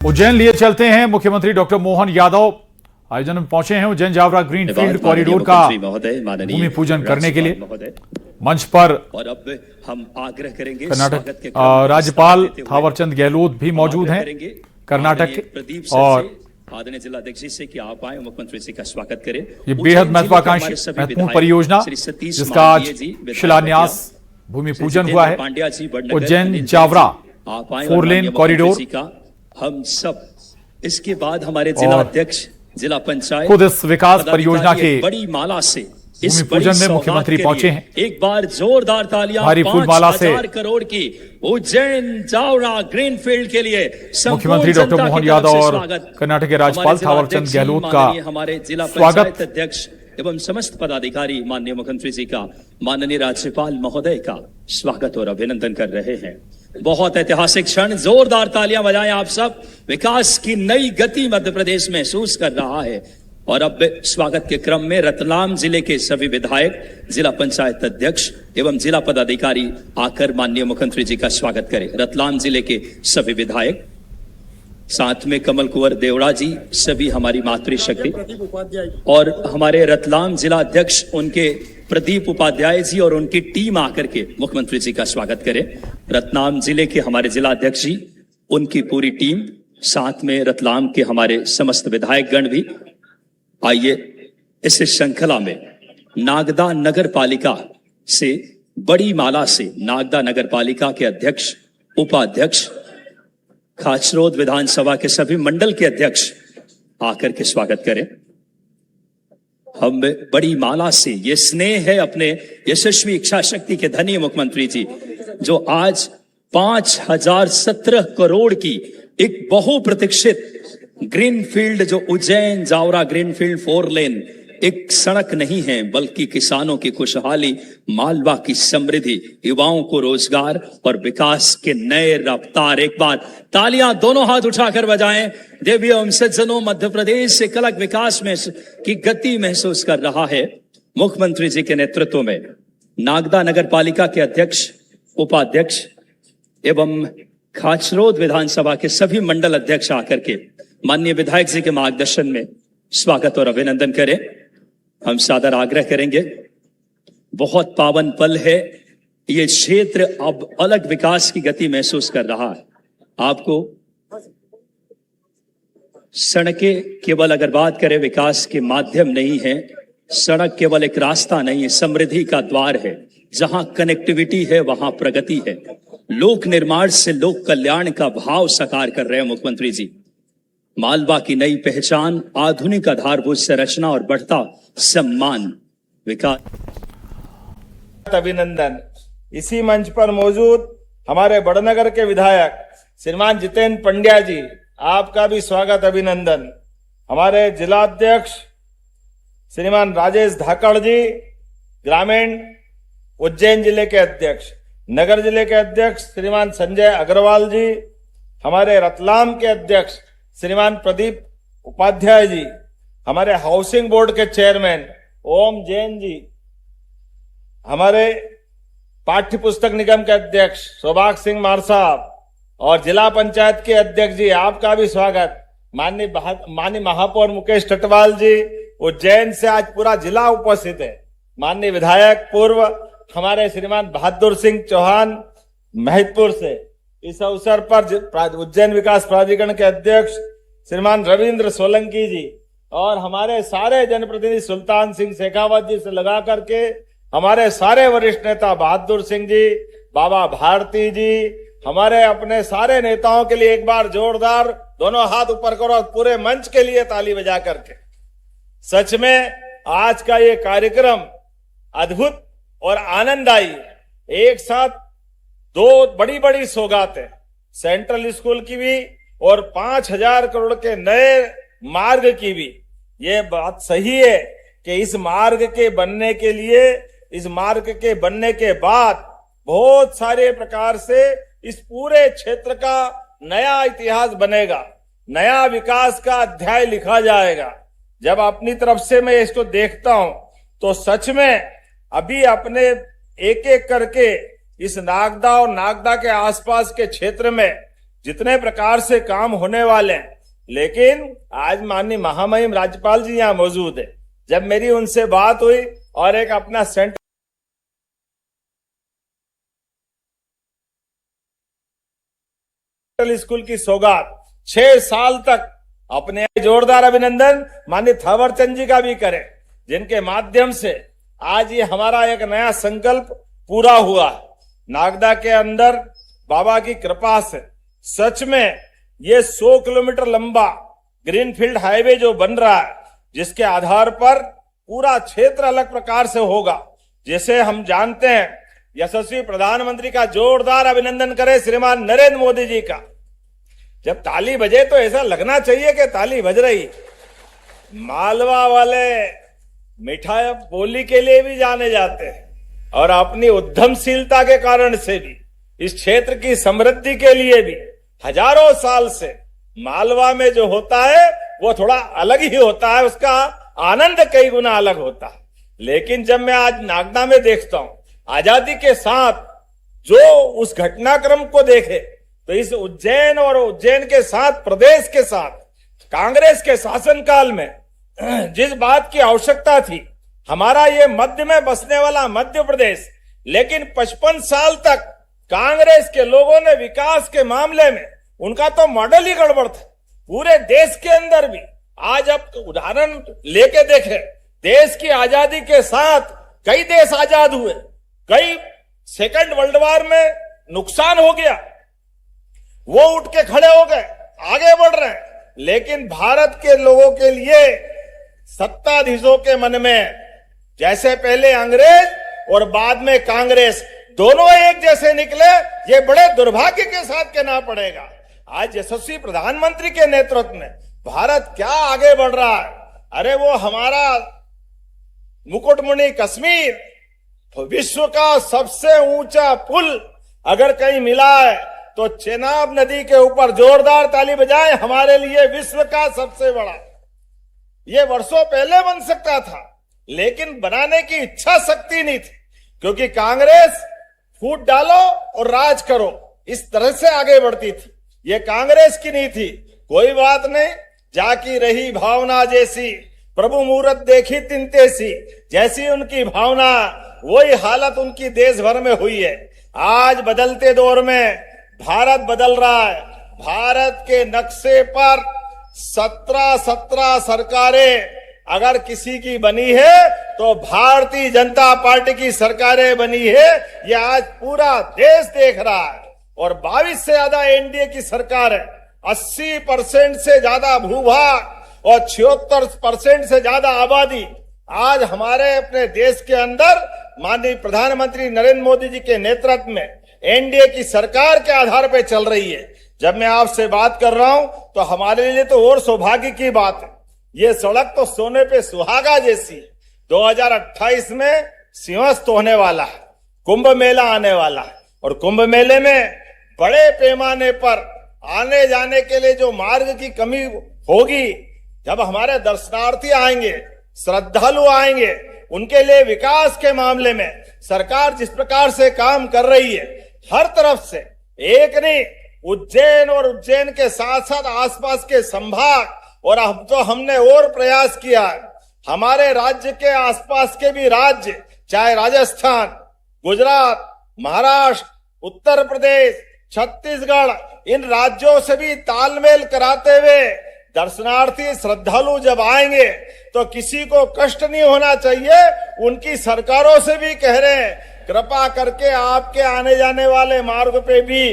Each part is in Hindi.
उज्जैन लिए चलते हैं। मुख्यमंत्री डॉक्टर मोहन यादव आयोजन में पहुंचे हैं। Ujjain Jaora green field corridor का भूमि पूजन करने के लिए मंच पर और अब हम आग्रह करेंगे कर्नाटक राज्यपाल थावरचंद गहलोत भी मौजूद हैं कर्नाटक और आदरणीय जिलाध्यक्ष जी से कि आप आए मुख्यमंत्री जी का स्वागत करें। ये बेहद महत्वाकांक्षी महत्वपूर्ण परियोजना जिसका आज शिलान्यास भूमि पूजन हुआ है। उज्जैन जावरा 4 लेन कॉरिडोर हम सब इसके बाद हमारे जिला अध्यक्ष जिला पंचायत खुद इस विकास परियोजना के बड़ी माला से भूमि पूजन में मुख्यमंत्री पहुंचे हैं। एक बार जोरदार तालियां भारी फूलमाला से 5,000 करोड़ की उज्जैन जावरा ग्रीनफील्ड के लिए मुख्यमंत्री डॉक्टर मोहन यादव और कर्नाटक के राज्यपाल थावरचंद गहलोत का हमारे जिला स्वागत अध्यक्ष एवं समस्त पदाधिकारी माननीय मुख्यमंत्री जी का माननीय राज्यपाल महोदय का स्वागत और अभिनंदन कर रहे हैं। बहुत ऐतिहासिक क्षण, जोरदार तालियां बजाएं आप सब। विकास की नई गति मध्य प्रदेश महसूस कर रहा है। और अब स्वागत के क्रम में रतलाम जिले के सभी विधायक, जिला पंचायत अध्यक्ष एवं जिला पदाधिकारी आकर माननीय मुख्यमंत्री जी का स्वागत करें। रतलाम जिले के सभी विधायक, साथ में कमल कुंवर देवड़ा जी, सभी हमारी मातृशक्ति और हमारे रतलाम जिला अध्यक्ष उनके प्रदीप उपाध्याय जी और उनकी टीम आकर के मुख्यमंत्री जी का स्वागत करें। रतलाम जिले के हमारे जिला अध्यक्ष जी, उनकी पूरी टीम, साथ में रतलाम के हमारे समस्त विधायक गण भी आइए। इस श्रृंखला में नागदा नगर पालिका से बड़ी माला से नागदा नगर पालिका के अध्यक्ष, उपाध्यक्ष, खाचरोद विधानसभा के सभी मंडल के अध्यक्ष आकर के स्वागत करें। हम बड़ी माला से, ये स्नेह है अपने यशस्वी इच्छा शक्ति के धनी मुख्यमंत्री जी, जो आज 5,017 करोड़ की एक बहुप्रतीक्षित ग्रीनफील्ड, जो उज्जैन जावरा ग्रीनफील्ड 4 लेन एक सड़क नहीं है बल्कि किसानों की खुशहाली, मालवा की समृद्धि, युवाओं को रोजगार और विकास के नए रफ्तार। एक बार तालियां दोनों हाथ उठाकर बजाएं। देवियों एवं सज्जनों, मध्य प्रदेश एक अलग विकास में की गति महसूस कर रहा है। मुख्यमंत्री जी के नेतृत्व में नागदा नगर पालिका के अध्यक्ष, उपाध्यक्ष एवं खाचरोद विधानसभा के सभी मंडल अध्यक्ष आकर के माननीय विधायक जी के मार्गदर्शन में स्वागत और अभिनंदन करें। हम सादर आग्रह करेंगे। बहुत पावन पल है। ये क्षेत्र अब अलग विकास की गति महसूस कर रहा है। आपको सड़कें केवल, अगर बात करें, विकास के माध्यम नहीं है। सड़क केवल एक रास्ता नहीं है, समृद्धि का द्वार है। जहां कनेक्टिविटी है वहां प्रगति है। लोक निर्माण से लोक कल्याण का भाव साकार कर रहे हैं मुख्यमंत्री जी। मालवा की नई पहचान, आधुनिक आधारभूत संरचना और बढ़ता सम्मान, विकास। अभिनंदन। इसी मंच पर मौजूद हमारे बड़नगर के विधायक श्रीमान जितेंद्र पंड्या जी, आपका भी स्वागत अभिनंदन। हमारे जिलाध्यक्ष श्रीमान राजेश धाकड़ जी, ग्रामीण उज्जैन जिले के अध्यक्ष, नगर जिले के अध्यक्ष श्रीमान संजय अग्रवाल जी, हमारे रतलाम के अध्यक्ष श्रीमान प्रदीप उपाध्याय जी, हमारे हाउसिंग बोर्ड के चेयरमैन ओम जैन जी, हमारे पाठ्य पुस्तक निगम के अध्यक्ष सौभाग मार साहब और जिला पंचायत के अध्यक्ष जी, आपका भी स्वागत। माननीय महापौर मुकेश टटवाल जी, उज्जैन से आज पूरा जिला उपस्थित है। माननीय विधायक पूर्व हमारे श्रीमान बहादुर सिंह चौहान महिदपुर से, इस अवसर पर उज्जैन विकास प्राधिकरण के अध्यक्ष श्रीमान रविंद्र सोलंकी जी और हमारे सारे जनप्रतिनिधि सुल्तान सिंह शेखावत जी से लगा करके हमारे सारे वरिष्ठ नेता बहादुर सिंह जी, बाबा भारती जी, हमारे अपने सारे नेताओं के लिए एक बार जोरदार दोनों हाथ ऊपर करो और पूरे मंच के लिए ताली बजा करके। सच में आज का ये कार्यक्रम अद्भुत और आनंददायी। एक साथ 2 बड़ी बड़ी सौगातें, सेंट्रल स्कूल की भी और 5,000 करोड़ के नए मार्ग की भी। ये बात सही है कि इस मार्ग के बनने के लिए, इस मार्ग के बनने के बाद बहुत सारे प्रकार से इस पूरे क्षेत्र का नया इतिहास बनेगा, नया विकास का अध्याय लिखा जाएगा। जब अपनी तरफ से मैं इसको देखता हूं तो सच में अभी अपने एक एक करके इस नागदा और नागदा के आसपास के क्षेत्र में जितने प्रकार से काम होने वाले हैं, लेकिन आज माननीय महामहिम राज्यपाल जी यहाँ मौजूद है। जब मेरी उनसे बात हुई और एक अपना सेंट्रल स्कूल की सौगात 6 साल तक अपने जोरदार अभिनंदन माननीय थावर चंद जी का भी करें, जिनके माध्यम से आज ये हमारा एक नया संकल्प पूरा हुआ। नागदा के अंदर बाबा की कृपा से सच में ये 100 किलोमीटर लंबा ग्रीनफील्ड हाईवे जो बन रहा है, जिसके आधार पर पूरा क्षेत्र अलग प्रकार से होगा। जैसे हम जानते हैं, यशस्वी प्रधानमंत्री का जोरदार अभिनंदन करें श्रीमान नरेंद्र मोदी जी का। जब ताली बजे तो ऐसा लगना चाहिए कि ताली बज रही। मालवा वाले मिठाई बोली के लिए भी जाने जाते हैं और अपनी उद्यमशीलता के कारण से भी इस क्षेत्र की समृद्धि के लिए भी हजारों साल से मालवा में जो होता है वो थोड़ा अलग ही होता है, उसका आनंद कई गुना अलग होता है। लेकिन जब मैं आज नागदा में देखता हूं आजादी के साथ जो उस घटनाक्रम को देखे, तो इस उज्जैन और उज्जैन के साथ प्रदेश के साथ कांग्रेस के शासनकाल में जिस बात की आवश्यकता थी, हमारा ये मध्य में बसने वाला मध्य प्रदेश, लेकिन 55 साल तक कांग्रेस के लोगों ने विकास के मामले में उनका तो मॉडल ही गड़बड़ था। पूरे देश के अंदर भी आज अब उदाहरण लेके देखें, देश की आजादी के साथ कई देश आजाद हुए, कई सेकंड वर्ल्ड वॉर में नुकसान हो गया, वो उठ के खड़े हो गए, आगे बढ़ रहे हैं। लेकिन भारत के लोगों के लिए सत्ताधीशों के मन में जैसे पहले अंग्रेज और बाद में कांग्रेस दोनों एक जैसे निकले, ये बड़े दुर्भाग्य के साथ कहना पड़ेगा। आज यशस्वी प्रधानमंत्री के नेतृत्व में भारत क्या आगे बढ़ रहा है। अरे वो हमारा मुकुटमणि कश्मीर विश्व का सबसे ऊंचा पुल अगर कहीं मिला है तो चेनाब नदी के ऊपर जोरदार ताली बजाएं, हमारे लिए विश्व का सबसे बड़ा। ये वर्षों पहले बन सकता था, लेकिन बनाने की इच्छा शक्ति नहीं थी, क्योंकि कांग्रेस फूट डालो और राज करो इस तरह से आगे बढ़ती थी। ये कांग्रेस की नहीं थी। कोई बात नहीं, जाकी रही भावना जैसी, प्रभु मूरत देखी तिनतेसी, जैसी उनकी भावना वही हालत उनकी देश भर में हुई है। आज बदलते दौर में भारत बदल रहा है। भारत के नक्शे पर 17 सरकारें अगर किसी की बनी है तो भारतीय जनता पार्टी की सरकारें बनी है। ये आज पूरा देश देख रहा है। और 22 से ज्यादा एनडीए की सरकार है, 80% से ज्यादा भूभाग और 76% से ज्यादा आबादी आज हमारे अपने देश के अंदर माननीय प्रधानमंत्री नरेंद्र मोदी जी के नेतृत्व में एनडीए की सरकार के आधार पर चल रही है। जब मैं आपसे बात कर रहा हूं तो हमारे लिए तो और सौभाग्य की बात है। ये सड़क तो सोने पे सुहागा जैसी। 2028 में सिंहस्थ होने वाला है, कुंभ मेला आने वाला है, और कुंभ मेले में बड़े पैमाने पर आने जाने के लिए जो मार्ग की कमी होगी, जब हमारे दर्शनार्थी आएंगे, श्रद्धालु आएंगे, उनके लिए विकास के मामले में सरकार जिस प्रकार से काम कर रही है, हर तरफ से एक नहीं, उज्जैन और उज्जैन के साथ साथ आसपास के संभाग, और अब तो हमने और प्रयास किया है हमारे राज्य के आसपास के भी राज्य, चाहे राजस्थान, गुजरात, महाराष्ट्र, उत्तर प्रदेश, छत्तीसगढ़, इन राज्यों से भी तालमेल कराते हुए दर्शनार्थी श्रद्धालु जब आएंगे तो किसी को कष्ट नहीं होना चाहिए। उनकी सरकारों से भी कह रहे हैं, कृपा करके आपके आने जाने वाले मार्ग पे भी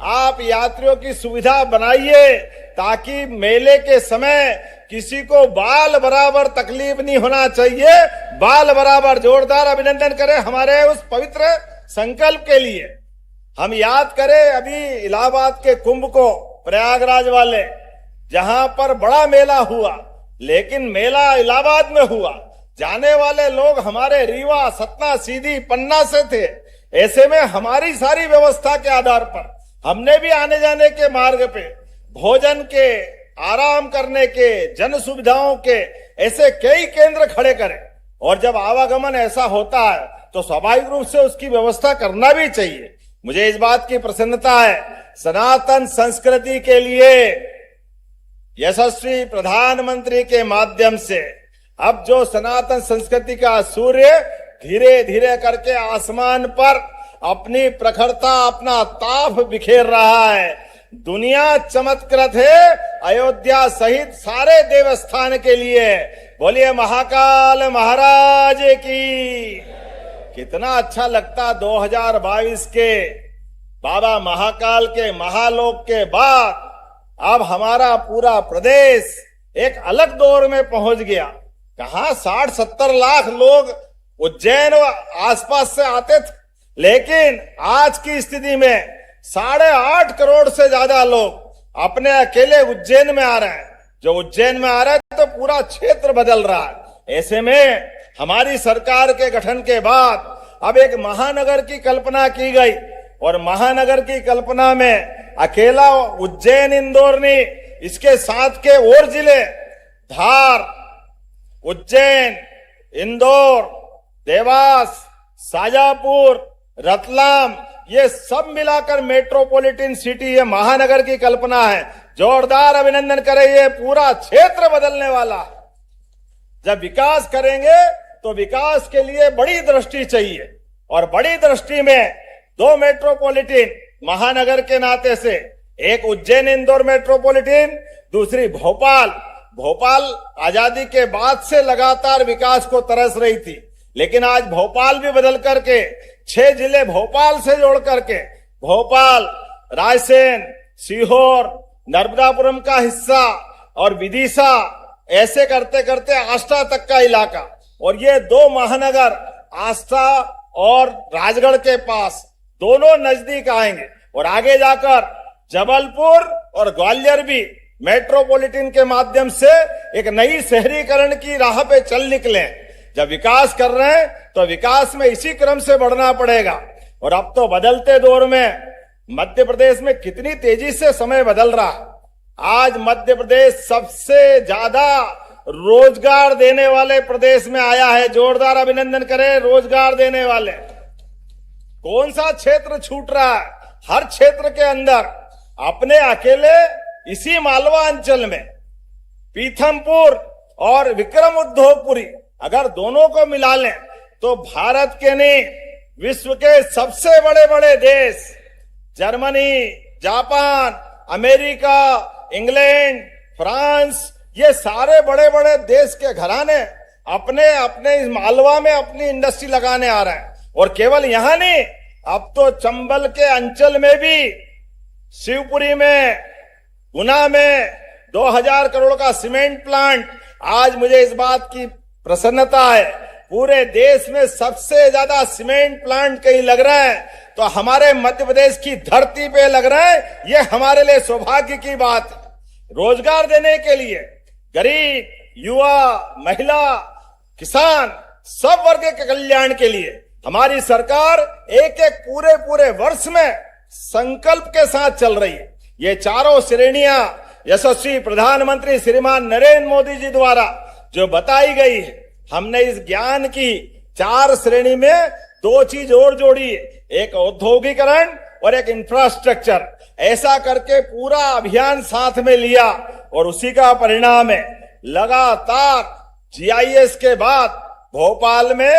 आप यात्रियों की सुविधा बनाइए, ताकि मेले के समय किसी को बाल बराबर तकलीफ नहीं होना चाहिए। बाल बराबर जोरदार अभिनंदन करें हमारे उस पवित्र संकल्प के लिए। हम याद करें अभी इलाहाबाद के कुंभ को, प्रयागराज वाले, जहां पर बड़ा मेला हुआ, लेकिन मेला इलाहाबाद में हुआ, जाने वाले लोग हमारे रीवा, सतना, सीधी, पन्ना से थे। ऐसे में हमारी सारी व्यवस्था के आधार पर हमने भी आने जाने के मार्ग पे भोजन के, आराम करने के, जन सुविधाओं के ऐसे कई केंद्र खड़े करें। और जब आवागमन ऐसा होता है तो स्वाभाविक रूप से उसकी व्यवस्था करना भी चाहिए। मुझे इस बात की प्रसन्नता है, सनातन संस्कृति के लिए यशस्वी प्रधानमंत्री के माध्यम से अब जो सनातन संस्कृति का सूर्य धीरे धीरे करके आसमान पर अपनी प्रखरता, अपना ताप बिखेर रहा है। दुनिया चमत्कृत है अयोध्या सहित सारे देवस्थान के लिए। बोलिए महाकाल महाराज की। कितना अच्छा लगता 2022 के बाबा महाकाल के महालोक के बाद अब हमारा पूरा प्रदेश एक अलग दौर में पहुंच गया। कहां 60-70 लाख लोग उज्जैन व आसपास से आते थे, लेकिन आज की स्थिति में 8.5 करोड़ से ज्यादा लोग अपने अकेले उज्जैन में आ रहे हैं। जो उज्जैन में आ रहे हैं तो पूरा क्षेत्र बदल रहा है। ऐसे में हमारी सरकार के गठन के बाद अब एक महानगर की कल्पना की गई और महानगर की कल्पना में अकेला उज्जैन इंदौर नहीं, इसके साथ के और जिले धार, उज्जैन, इंदौर, देवास, शाजापुर, रतलाम, ये सब मिलाकर मेट्रोपॉलिटन सिटी, ये महानगर की कल्पना है। जोरदार अभिनंदन करें, ये पूरा क्षेत्र बदलने वाला। जब विकास करेंगे तो विकास के लिए बड़ी दृष्टि चाहिए और बड़ी दृष्टि में 2 मेट्रोपॉलिटन महानगर के नाते से, एक उज्जैन इंदौर मेट्रोपॉलिटन, दूसरी भोपाल। भोपाल आजादी के बाद से लगातार विकास को तरस रही थी, लेकिन आज भोपाल भी बदल करके 6 जिले भोपाल से जोड़ करके भोपाल, रायसेन, सीहोर, नर्मदापुरम का हिस्सा और विदिशा, ऐसे करते करते आष्टा तक का इलाका, और ये 2 महानगर आष्टा और राजगढ़ के पास दोनों नजदीक आएंगे और आगे जाकर जबलपुर और ग्वालियर भी मेट्रोपॉलिटन के माध्यम से एक नई शहरीकरण की राह पे चल निकले। जब विकास कर रहे हैं तो विकास में इसी क्रम से बढ़ना पड़ेगा। और अब तो बदलते दौर में मध्य प्रदेश में कितनी तेजी से समय बदल रहा। आज मध्य प्रदेश सबसे ज्यादा रोजगार देने वाले प्रदेश में आया है। जोरदार अभिनंदन करें रोजगार देने वाले। कौन सा क्षेत्र छूट रहा है? हर क्षेत्र के अंदर अपने अकेले इसी मालवा अंचल में पीथमपुर और विक्रम उद्योगपुरी, अगर दोनों को मिला लें तो भारत के नहीं विश्व के सबसे बड़े बड़े देश Germany, Japan, America, England, France, ये सारे बड़े बड़े देश के घराने अपने अपने इस मालवा में अपनी इंडस्ट्री लगाने आ रहे हैं। और केवल यहां नहीं, अब तो चंबल के अंचल में भी, शिवपुरी में, गुना में 2000 करोड़ का सीमेंट प्लांट। आज मुझे इस बात की प्रसन्नता है, पूरे देश में सबसे ज्यादा सीमेंट प्लांट कहीं लग रहा है तो हमारे मध्य प्रदेश की धरती पे लग रहा है। ये हमारे लिए सौभाग्य की बात है। रोजगार देने के लिए गरीब, युवा, महिला, किसान, सब वर्ग के कल्याण के लिए हमारी सरकार एक एक पूरे वर्ष में संकल्प के साथ चल रही है। ये चारों श्रेणियां यशस्वी प्रधानमंत्री श्रीमान नरेंद्र मोदी जी द्वारा जो बताई गई है, हमने इस ज्ञान की 4 श्रेणी में 2 चीज और जोड़ी है, एक औद्योगिकरण और एक इंफ्रास्ट्रक्चर। ऐसा करके पूरा अभियान साथ में लिया और उसी का परिणाम है लगातार जीआईएस के बाद भोपाल में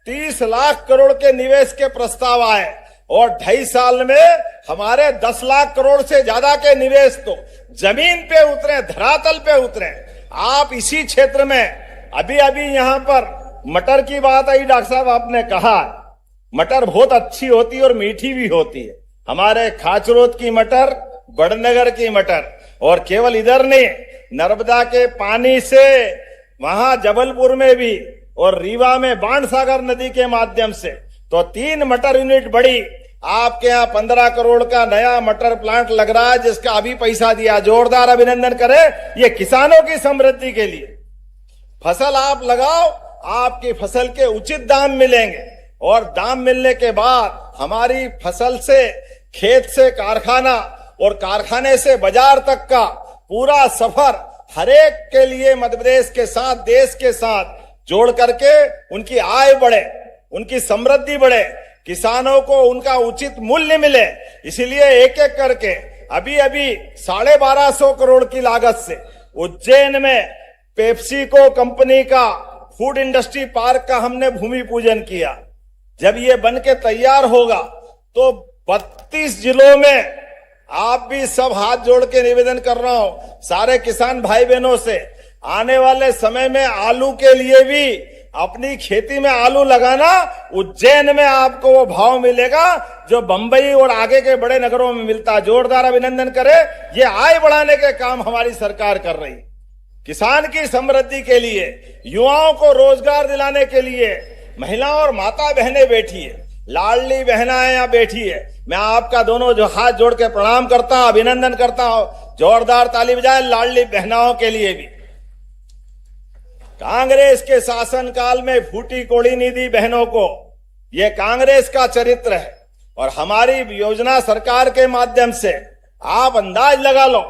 30 लाख करोड़ के निवेश के प्रस्ताव आए और 2.5 साल में हमारे 10 लाख करोड़ से ज्यादा के निवेश तो जमीन पे उतरे, धरातल पे उतरे। आप इसी क्षेत्र में अभी यहां पर मटर की बात आई, डॉक्टर साहब आपने कहा मटर बहुत अच्छी होती है और मीठी भी होती है। हमारे खाचरोद की मटर, बड़नगर की मटर, और केवल इधर नहीं, नर्मदा के पानी से वहां जबलपुर में भी और रीवा में बाणसागर नदी के माध्यम से तो 3 मटर यूनिट बढ़ी। आपके यहाँ 15 करोड़ का नया मटर प्लांट लग रहा है जिसका अभी पैसा दिया। जोरदार अभिनंदन करें। ये किसानों की समृद्धि के लिए। फसल आप लगाओ, आपकी फसल के उचित दाम मिलेंगे और दाम मिलने के बाद हमारी फसल से खेत से कारखाना और कारखाने से बाजार तक का पूरा सफर हरेक के लिए मध्य प्रदेश के साथ, देश के साथ जोड़ करके उनकी आय बढ़े, उनकी समृद्धि बढ़े। किसानों को उनका उचित मूल्य मिले, इसलिए एक एक करके अभी 1250 करोड़ की लागत से उज्जैन में पेप्सिको कंपनी का फूड इंडस्ट्री पार्क का हमने भूमि पूजन किया। जब ये बन के तैयार होगा तो 32 जिलों में, आप भी सब हाथ जोड़ के निवेदन कर रहा हूं सारे किसान भाई बहनों से, आने वाले समय में आलू के लिए भी अपनी खेती में आलू लगाना, उज्जैन में आपको वो भाव मिलेगा जो बंबई और आगे के बड़े नगरों में मिलता। जोरदार अभिनंदन करें। ये आय बढ़ाने के काम हमारी सरकार कर रही, किसान की समृद्धि के लिए, युवाओं को रोजगार दिलाने के लिए। महिलाओं और माता बहनें बैठी है, लाडली बहनाएं यहाँ बैठी है, मैं आपका दोनों जो हाथ जोड़ के प्रणाम करता हूं, अभिनंदन करता हूं। जोरदार ताली बजाएं लाडली बहनाओं के लिए भी। कांग्रेस के शासनकाल में फूटी कोड़ी निधि बहनों को, यह कांग्रेस का चरित्र है। और हमारी योजना सरकार के माध्यम से आप अंदाज लगा लो,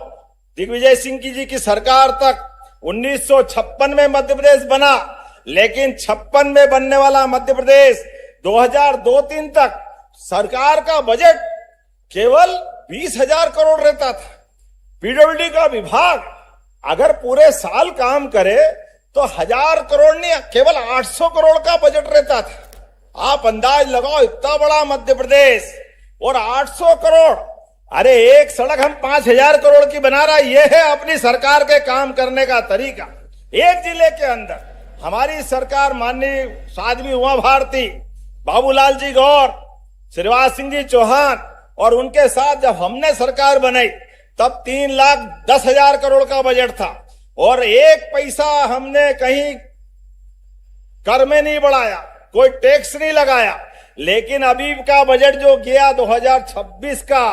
दिग्विजय सिंह जी की सरकार तक 1956 में मध्य प्रदेश बना, लेकिन 56 में बनने वाला मध्य प्रदेश 2002-03 तक सरकार का बजट केवल 20,000 करोड़ रहता था। पीडब्ल्यूडी का विभाग अगर पूरे साल काम करे तो 1,000 करोड़ नहीं, केवल 800 करोड़ का बजट रहता था। आप अंदाज लगाओ, इतना बड़ा मध्य प्रदेश और 800 करोड़। अरे एक सड़क हम 5,000 करोड़ की बना रहा है। ये है अपनी सरकार के काम करने का तरीका। एक जिले के अंदर हमारी सरकार, माननीय साध्वी उमा भारती, बाबूलाल जी गौर, श्रीवास सिंह जी चौहान और उनके साथ जब हमने सरकार बनाई तब 3,10,000 करोड़ का बजट था और एक पैसा हमने कहीं कर में नहीं बढ़ाया, कोई टैक्स नहीं लगाया। लेकिन अभी का बजट जो गया 2026 का,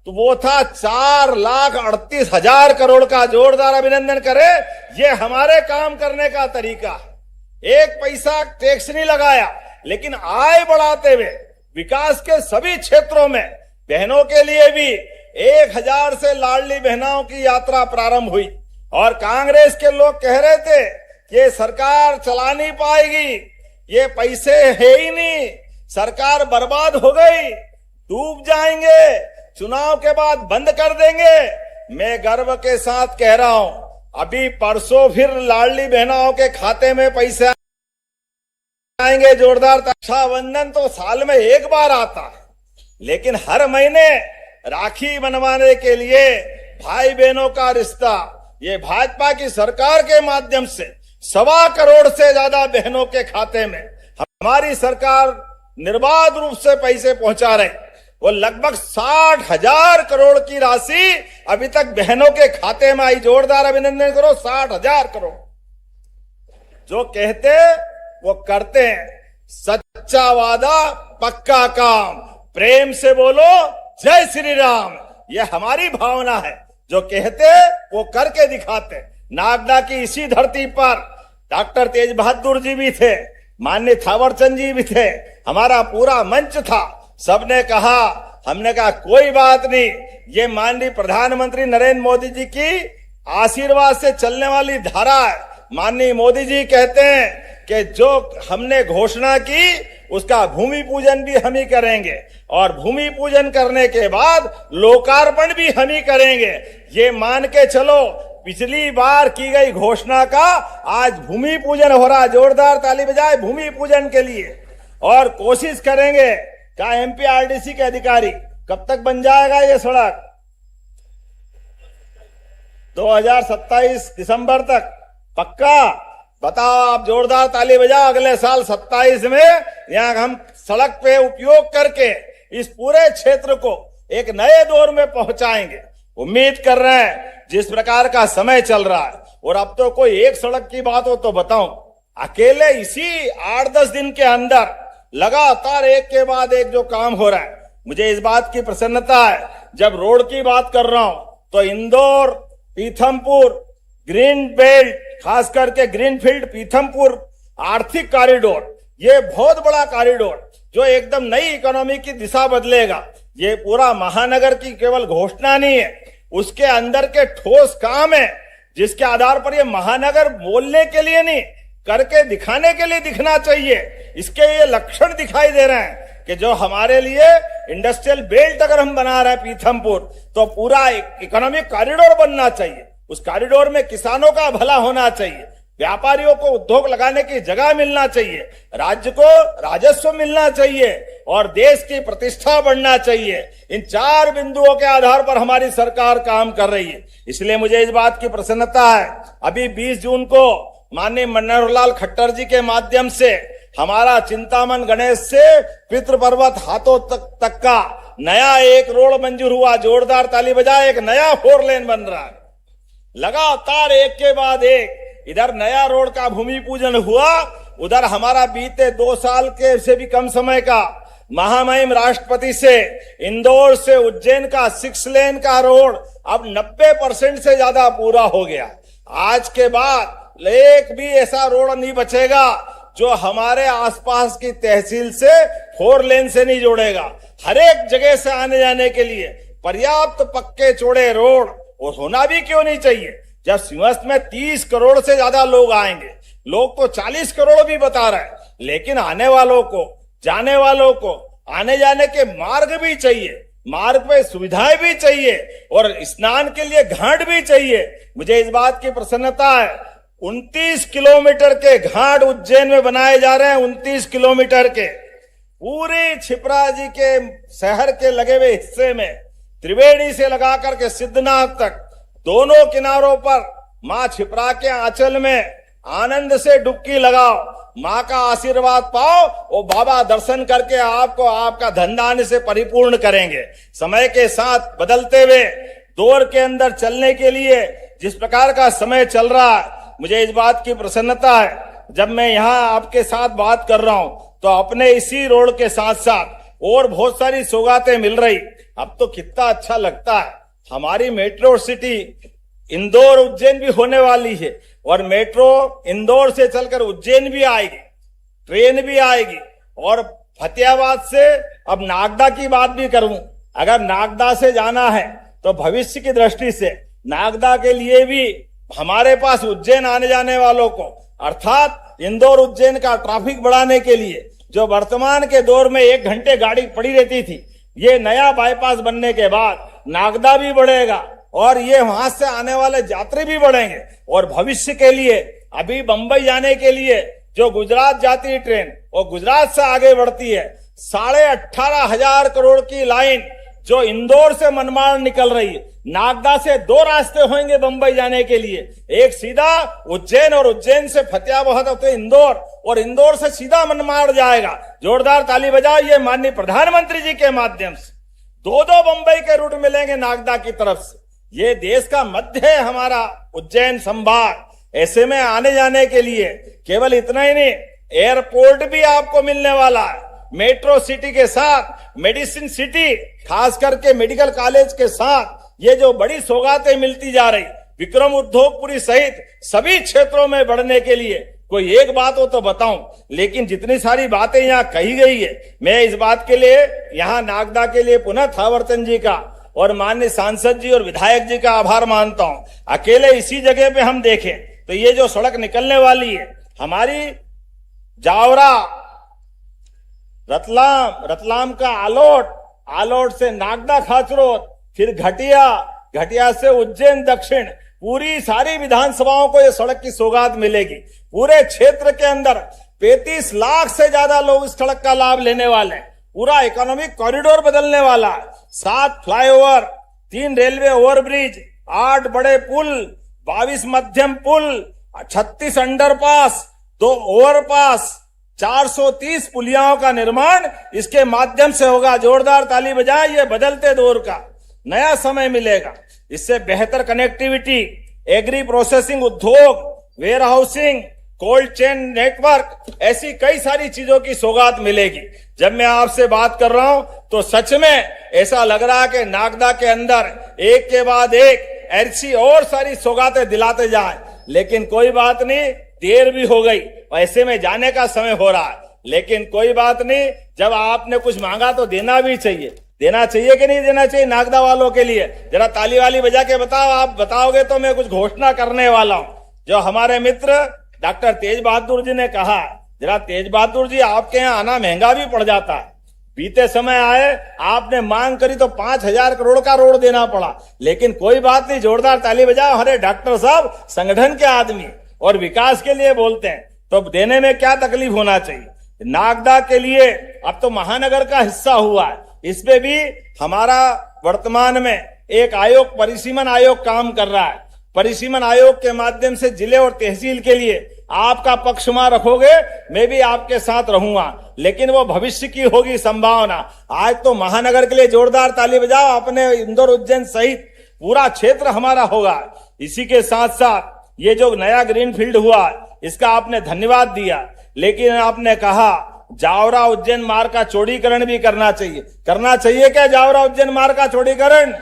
तो वो था 4,38,000 करोड़ का। जोरदार अभिनंदन करें। ये हमारे काम करने का तरीका। एक पैसा टैक्स नहीं लगाया, लेकिन आय बढ़ाते हुए विकास के सभी क्षेत्रों में बहनों के लिए भी 1,000 से लाडली बहनों की यात्रा प्रारंभ हुई। और कांग्रेस के लोग कह रहे थे कि ये सरकार चला नहीं पाएगी, ये पैसे है ही नहीं, सरकार बर्बाद हो गई, डूब जाएंगे, चुनाव के बाद बंद कर देंगे। मैं गर्व के साथ कह रहा हूं, अभी परसों फिर लाडली बहनों के खाते में पैसे आएंगे। जोरदार रक्षाबंधन तो साल में एक बार आता है, लेकिन हर महीने राखी बनवाने के लिए भाई बहनों का रिश्ता, ये भाजपा की सरकार के माध्यम से 1.25 करोड़ से ज्यादा बहनों के खाते में हमारी सरकार निर्बाध रूप से पैसे पहुंचा रही। वो लगभग 60,000 करोड़ की राशि अभी तक बहनों के खाते में आई। जोरदार अभिनंदन करो। 60,000 करोड़। जो कहते वो करते हैं, सच्चा वादा पक्का काम, प्रेम से बोलो जय श्री राम। ये हमारी भावना है। जो कहते वो करके दिखाते। नागदा की इसी धरती पर डॉक्टर तेज बहादुर जी भी थे, माननीय थावरचंद जी भी थे, हमारा पूरा मंच था। सबने कहा, हमने कहा कोई बात नहीं, ये माननीय प्रधानमंत्री नरेंद्र मोदी जी की आशीर्वाद से चलने वाली धारा है। माननीय मोदी जी कहते हैं कि जो हमने घोषणा की उसका भूमि पूजन भी हम ही करेंगे और भूमि पूजन करने के बाद लोकार्पण भी हम ही करेंगे। ये मान के चलो, पिछली बार की गई घोषणा का आज भूमि पूजन हो रहा। जोरदार ताली बजाए भूमि पूजन के लिए। और कोशिश करेंगे का एमपीआरडीसी के अधिकारी, कब तक बन जाएगा ये सड़क? 2027 दिसंबर तक पक्का? बताओ आप। जोरदार ताली बजाओ। अगले साल 27 में यहाँ हम सड़क पे उपयोग करके इस पूरे क्षेत्र को एक नए दौर में पहुंचाएंगे। उम्मीद कर रहे हैं, जिस प्रकार का समय चल रहा है, और अब तो कोई एक सड़क की बात हो तो बताऊं, अकेले इसी 8-10 दिन के अंदर लगातार एक के बाद एक जो काम हो रहा है, मुझे इस बात की प्रसन्नता है। जब रोड की बात कर रहा हूं तो इंदौर पीथमपुर ग्रीन बेल्ट, खास करके ग्रीनफील्ड पीथमपुर आर्थिक कॉरिडोर, ये बहुत बड़ा कॉरिडोर जो एकदम नई इकोनॉमी की दिशा बदलेगा। ये पूरा महानगर की केवल घोषणा नहीं है, उसके अंदर के ठोस काम है, जिसके आधार पर ये महानगर बोलने के लिए नहीं, करके दिखाने के लिए दिखना चाहिए। इसके ये लक्षण दिखाई दे रहे हैं। कि जो हमारे लिए इंडस्ट्रियल बेल्ट अगर हम बना रहे हैं पीथमपुर, तो पूरा इकोनॉमिक कॉरिडोर बनना चाहिए। उस कॉरिडोर में किसानों का भला होना चाहिए, व्यापारियों को उद्योग लगाने की जगह मिलना चाहिए, राज्य को राजस्व मिलना चाहिए और देश की प्रतिष्ठा बढ़ना चाहिए। इन 4 बिंदुओं के आधार पर हमारी सरकार काम कर रही है। इसलिए मुझे इस बात की प्रसन्नता है, अभी 20 जून को माननीय मनोहर लाल खट्टर जी के माध्यम से हमारा चिंतामन गणेश से पितृपर्वत हाथों तक का नया एक रोड मंजूर हुआ। जोरदार ताली बजाए, एक नया 4 लेन बन रहा है। लगातार एक के बाद एक इधर नया रोड का भूमि पूजन हुआ, उधर हमारा बीते 2 साल के से भी कम समय का महामहिम राष्ट्रपति से इंदौर से उज्जैन का 6 लेन का रोड अब 90% से ज्यादा पूरा हो गया। आज के बाद एक भी ऐसा रोड नहीं बचेगा जो हमारे आसपास की तहसील से 4 लेन से नहीं जोड़ेगा। हर एक जगह से आने जाने के लिए पर्याप्त पक्के चौड़े रोड, और होना भी क्यों नहीं चाहिए। जब सिंहस्थ में 30 करोड़ से ज्यादा लोग आएंगे, लोग तो 40 करोड़ भी बता रहे हैं, लेकिन आने वालों को, जाने वालों को आने जाने के मार्ग भी चाहिए, मार्ग पे सुविधाएं भी चाहिए और स्नान के लिए घाट भी चाहिए। मुझे इस बात की प्रसन्नता है, 29 किलोमीटर के घाट उज्जैन में बनाए जा रहे हैं। 29 किलोमीटर के पूरी छिपरा जी के शहर के लगे हुए हिस्से में त्रिवेणी से लगा करके सिद्धनाथ तक दोनों किनारों पर मां छिपरा के आंचल में आनंद से डुबकी लगाओ, मां का आशीर्वाद पाओ, वो बाबा दर्शन करके आपको आपका धनधान्य से परिपूर्ण करेंगे। समय के साथ बदलते हुए दौर के अंदर चलने के लिए जिस प्रकार का समय चल रहा है, मुझे इस बात की प्रसन्नता है, जब मैं यहाँ आपके साथ बात कर रहा हूं तो अपने इसी रोड के साथ साथ और बहुत सारी सौगातें मिल रही। अब तो कितना अच्छा लगता है, हमारी मेट्रो सिटी इंदौर उज्जैन भी होने वाली है और मेट्रो इंदौर से चलकर उज्जैन भी आएगी, ट्रेन भी आएगी। और फतेहाबाद से अब नागदा की बात भी करूं, अगर नागदा से जाना है तो भविष्य की दृष्टि से नागदा के लिए भी हमारे पास उज्जैन आने जाने वालों को, अर्थात इंदौर उज्जैन का ट्रैफिक बढ़ाने के लिए जो वर्तमान के दौर में 1 घंटे गाड़ी पड़ी रहती थी, ये नया बाईपास बनने के बाद नागदा भी बढ़ेगा और ये वहां से आने वाले यात्री भी बढ़ेंगे। और भविष्य के लिए अभी बंबई जाने के लिए जो गुजरात जाती ट्रेन वो गुजरात से आगे बढ़ती है। 18,500 करोड़ की लाइन जो इंदौर से मनमाड़ निकल रही है, नागदा से 2 रास्ते होंगे बंबई जाने के लिए, एक सीधा उज्जैन और उज्जैन से फतेहाबाद होते इंदौर, और इंदौर से सीधा मनमाड़ जाएगा। जोरदार ताली बजाओ, ये माननीय प्रधानमंत्री जी के माध्यम से 2 बंबई के रूट मिलेंगे नागदा की तरफ से। ये देश का मध्य है हमारा उज्जैन संभाग। ऐसे में आने जाने के लिए केवल इतना ही नहीं, एयरपोर्ट भी आपको मिलने वाला है। मेट्रो सिटी के साथ मेडिसिन सिटी, खास करके मेडिकल कॉलेज के साथ ये जो बड़ी सौगातें मिलती जा रही, विक्रम उद्योगपुरी सहित सभी क्षेत्रों में बढ़ने के लिए कोई एक बात हो तो बताऊं, लेकिन जितनी सारी बातें यहाँ कही गई है, मैं इस बात के लिए यहाँ नागदा के लिए पुनः थावरचंद जी का और माननीय सांसद जी और विधायक जी का आभार मानता हूं। अकेले इसी जगह पे हम देखें तो ये जो सड़क निकलने वाली है हमारी जावरा रतलाम का आलोट से नागदा खाचरोद, फिर घटिया से उज्जैन दक्षिण, पूरी सारी विधानसभाओं को ये सड़क की सौगात मिलेगी। पूरे क्षेत्र के अंदर 35 लाख से ज्यादा लोग इस सड़क का लाभ लेने वाले हैं। पूरा इकोनॉमिक कॉरिडोर बदलने वाला है। 7 फ्लाईओवर, 3 रेलवे ओवरब्रिज, 8 बड़े पुल, 22 मध्यम पुल, 36 अंडरपास, 2 ओवरपास, 430 पुलियाओं का निर्माण इसके माध्यम से होगा। जोरदार ताली बजाएं, ये बदलते दौर का नया समय मिलेगा। इससे बेहतर कनेक्टिविटी, एग्री प्रोसेसिंग उद्योग, warehousing, cold chain network, ऐसी कई सारी चीजों की सौगात मिलेगी। जब मैं आपसे बात कर रहा हूं तो सच में ऐसा लग रहा है कि नागदा के अंदर एक के बाद एक ऐसी और सारी सौगातें दिलाते जाएं, लेकिन कोई बात नहीं, देर भी हो गई, ऐसे में जाने का समय हो रहा है। लेकिन कोई बात नहीं, जब आपने कुछ मांगा तो देना भी चाहिए। देना चाहिए कि नहीं देना चाहिए नागदा वालों के लिए? जरा ताली वाली बजा के बताओ। आप बताओगे तो मैं कुछ घोषणा करने वाला हूं। जो हमारे मित्र डॉक्टर तेज बहादुर जी ने कहा, जरा तेज बहादुर जी, आपके यहाँ आना महंगा भी पड़ जाता है, बीते समय आए, आपने मांग करी तो 5,000 करोड़ का रोड देना पड़ा, लेकिन कोई बात नहीं, जोरदार ताली बजाओ। अरे डॉक्टर साहब संगठन के आदमी और विकास के लिए बोलते हैं, तो देने में क्या तकलीफ होना चाहिए। नागदा के लिए अब तो महानगर का हिस्सा हुआ है, इसमें भी हमारा वर्तमान में एक आयोग, परिसीमन आयोग काम कर रहा है। परिसीमन आयोग के माध्यम से जिले और तहसील के लिए आपका पक्ष में रखोगे, मैं भी आपके साथ रहूंगा, लेकिन वो भविष्य की होगी संभावना। आज तो महानगर के लिए जोरदार ताली बजाओ, अपने इंदौर उज्जैन सहित पूरा क्षेत्र हमारा होगा। इसी के साथ साथ ये जो नया ग्रीनफील्ड हुआ, इसका आपने धन्यवाद दिया, लेकिन आपने कहा जावरा उज्जैन मार्ग का चौड़ीकरण भी करना चाहिए। करना चाहिए क्या जावरा उज्जैन मार्ग का चौड़ीकरण?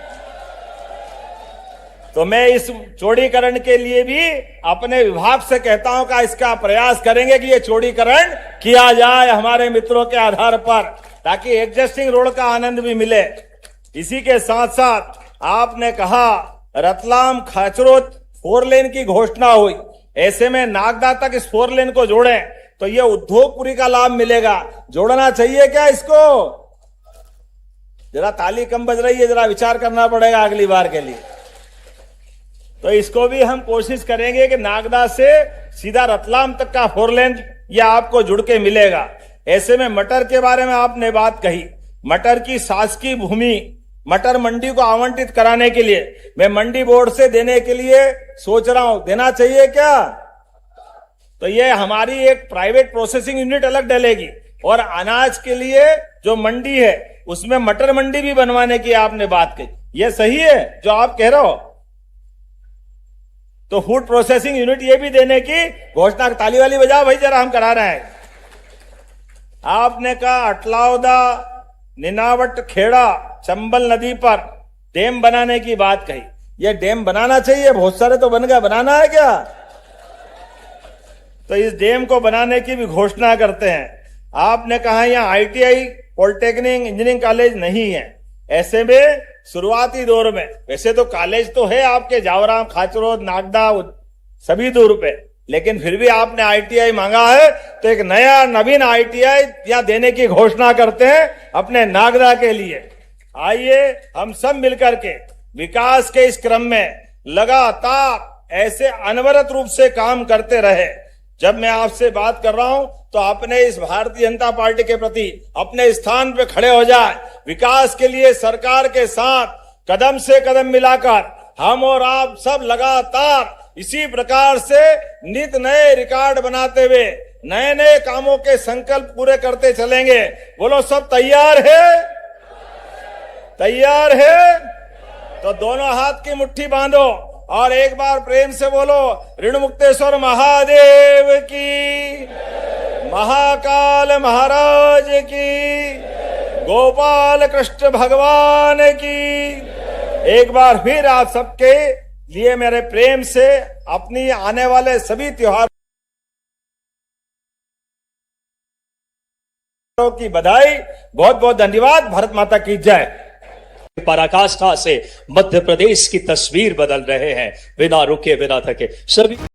तो मैं इस चौड़ीकरण के लिए भी अपने विभाग से कहता हूं कि इसका प्रयास करेंगे कि ये चौड़ीकरण किया जाए हमारे मित्रों के आधार पर, ताकि एग्जिस्टिंग रोड का आनंद भी मिले। इसी के साथ साथ आपने कहा रतलाम खाचरोद 4 लेन की घोषणा हुई, ऐसे में नागदा तक इस 4 लेन को जोड़ें तो ये उद्योगपुरी का लाभ मिलेगा। जोड़ना चाहिए क्या इसको? जरा ताली कम बज रही है, जरा विचार करना पड़ेगा अगली बार के लिए। तो इसको भी हम कोशिश करेंगे कि नागदा से सीधा रतलाम तक का 4 लेन यह आपको जुड़ के मिलेगा। ऐसे में मटर के बारे में आपने बात कही, मटर की शासकीय भूमि मटर मंडी को आवंटित कराने के लिए मैं मंडी बोर्ड से देने के लिए सोच रहा हूं। देना चाहिए क्या? तो ये हमारी एक प्राइवेट प्रोसेसिंग यूनिट अलग डलेगी, और अनाज के लिए जो मंडी है उसमें मटर मंडी भी बनवाने की आपने बात कही। ये सही है जो आप कह रहे हो? तो फूड प्रोसेसिंग यूनिट ये भी देने की घोषणा। ताली वाली बजाओ भाई, जरा हम करा रहे हैं। आपने कहा अटलावदा निनावट खेड़ा चंबल नदी पर डैम बनाने की बात कही। ये डैम बनाना चाहिए, बहुत सारे तो बन गए, बनाना है क्या? तो इस डैम को बनाने की भी घोषणा करते हैं। आपने कहा यहाँ आईटीआई, पॉलिटेक्निक, इंजीनियरिंग कॉलेज नहीं है। ऐसे में शुरुआती दौर में, वैसे तो कॉलेज तो है आपके जावरा, खाचरोद, नागदा सभी दूर पे, लेकिन फिर भी आपने आईटीआई मांगा है, तो एक नया नवीन आईटीआई यहाँ देने की घोषणा करते हैं अपने नागदा के लिए। आइए हम सब मिलकर के विकास के इस क्रम में लगातार ऐसे अनवरत रूप से काम करते रहे। जब मैं आपसे बात कर रहा हूं तो अपने इस भारतीय जनता पार्टी के प्रति अपने स्थान पे खड़े हो जाए। विकास के लिए सरकार के साथ कदम से कदम मिलाकर हम और आप सब लगातार इसी प्रकार से नित नए रिकॉर्ड बनाते हुए नए नए कामों के संकल्प पूरे करते चलेंगे। बोलो सब तैयार है? तैयार है? तो दोनों हाथ की मुट्ठी बांधो और एक बार प्रेम से बोलो, ऋण मुक्तेश्वर महादेव की, महाकाल महाराज की, गोपाल कृष्ण भगवान की। एक बार फिर आप सबके लिए मेरे प्रेम से अपनी आने वाले सभी त्योहारों की बधाई, बहुत बहुत धन्यवाद। भारत माता की जय। पराकाष्ठा से मध्य प्रदेश की तस्वीर बदल रहे हैं, बिना रुके बिना थके सभी